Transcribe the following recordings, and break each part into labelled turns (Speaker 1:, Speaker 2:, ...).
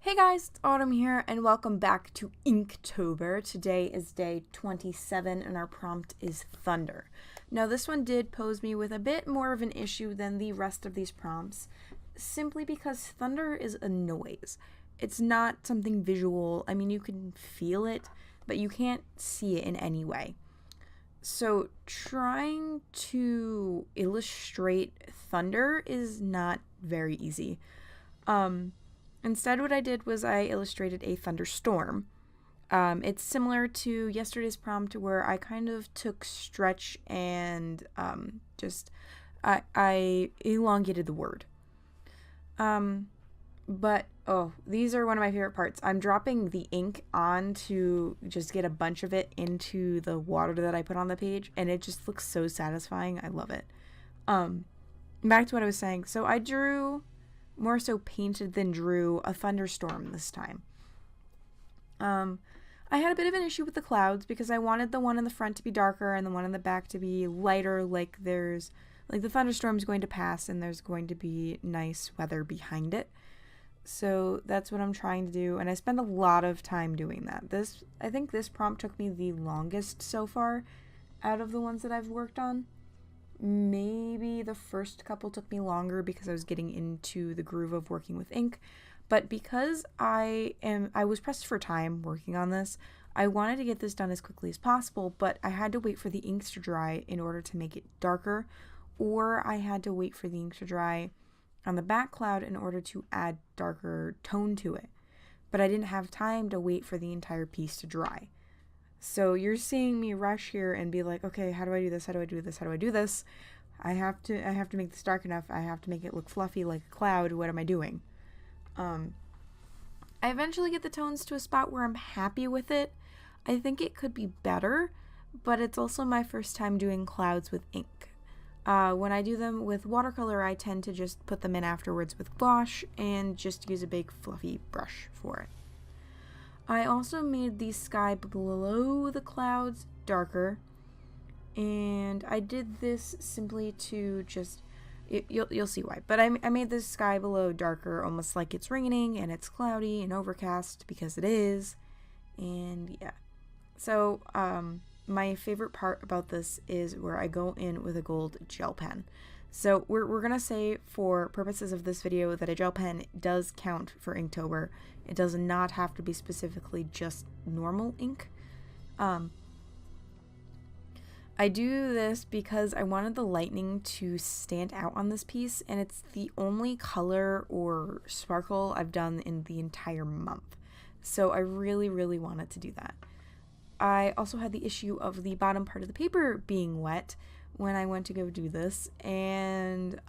Speaker 1: Hey guys, it's Autumn here, and welcome back to Inktober. Today is day 27, and our prompt is thunder. Now, this one did pose me with a bit more of an issue than the rest of these prompts, simply because thunder is a noise. It's not something visual. I mean, you can feel it, but you can't see it in any way. So, trying to illustrate thunder is not very easy. Instead, what I did was I illustrated a thunderstorm. It's similar to yesterday's prompt where I kind of took stretch and I elongated the word. These are one of my favorite parts. I'm dropping the ink on to just get a bunch of it into the water that I put on the page, and it just looks so satisfying. I love it. Back to what I was saying. So I drew, more so painted than drew, a thunderstorm this time. I had a bit of an issue with the clouds because I wanted the one in the front to be darker and the one in the back to be lighter, like the thunderstorm's going to pass and there's going to be nice weather behind it. So that's what I'm trying to do, and I spend a lot of time doing that. I think this prompt took me the longest so far out of the ones that I've worked on. Maybe the first couple took me longer because I was getting into the groove of working with ink, but because I was pressed for time working on this, I wanted to get this done as quickly as possible, but I had to wait for the inks to dry in order to make it darker, or I had to wait for the ink to dry on the back cloud in order to add darker tone to it. But I didn't have time to wait for the entire piece to dry. So you're seeing me rush here and be like, okay, how do I do this? How do I do this? How do I do this? I have to make this dark enough. I have to make it look fluffy like a cloud. What am I doing? I eventually get the tones to a spot where I'm happy with it. I think it could be better, but it's also my first time doing clouds with ink. When I do them with watercolor, I tend to just put them in afterwards with gouache and just use a big fluffy brush for it. I also made the sky below the clouds darker, and I did this simply to just, you'll see why, but I made the sky below darker, almost like it's raining and it's cloudy and overcast, because it is, and yeah. So, my favorite part about this is where I go in with a gold gel pen. So we're going to say, for purposes of this video, that a gel pen does count for Inktober. It does not have to be specifically just normal ink. I do this because I wanted the lightning to stand out on this piece, and it's the only color or sparkle I've done in the entire month. So I really, really wanted to do that. I also had the issue of the bottom part of the paper being wet when I went to go do this, and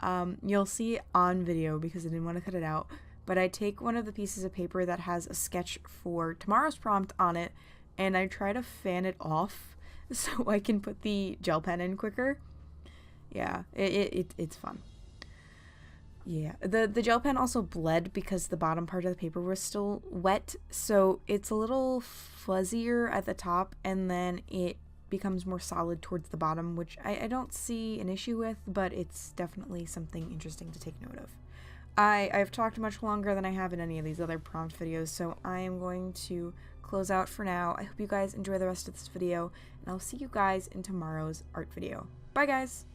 Speaker 1: you'll see on video because I didn't want to cut it out, but I take one of the pieces of paper that has a sketch for tomorrow's prompt on it, and I try to fan it off so I can put the gel pen in quicker. Yeah, it's fun. Yeah, the gel pen also bled because the bottom part of the paper was still wet, so it's a little fuzzier at the top, and then it becomes more solid towards the bottom, which I don't see an issue with, but it's definitely something interesting to take note of. I've talked much longer than I have in any of these other prompt videos, so I am going to close out for now. I hope you guys enjoy the rest of this video, and I'll see you guys in tomorrow's art video. Bye, guys!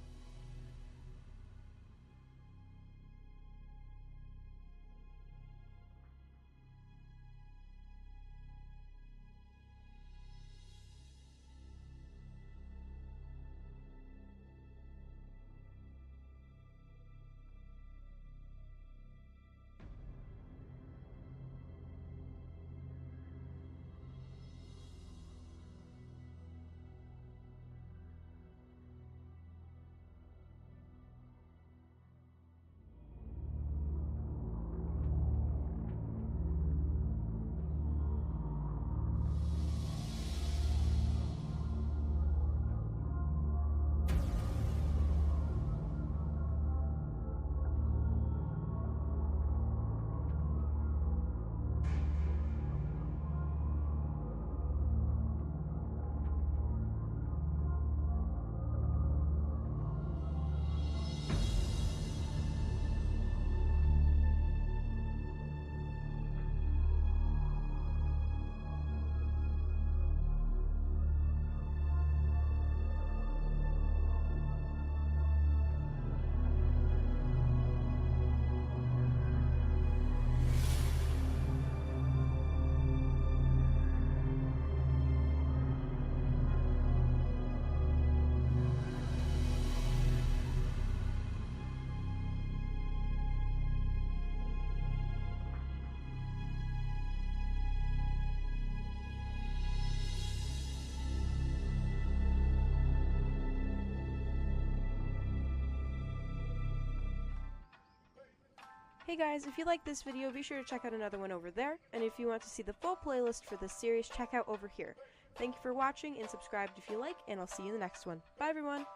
Speaker 2: Hey guys, if you like this video, be sure to check out another one over there, and if you want to see the full playlist for this series, check out over here. Thank you for watching, and subscribe if you like, and I'll see you in the next one. Bye everyone!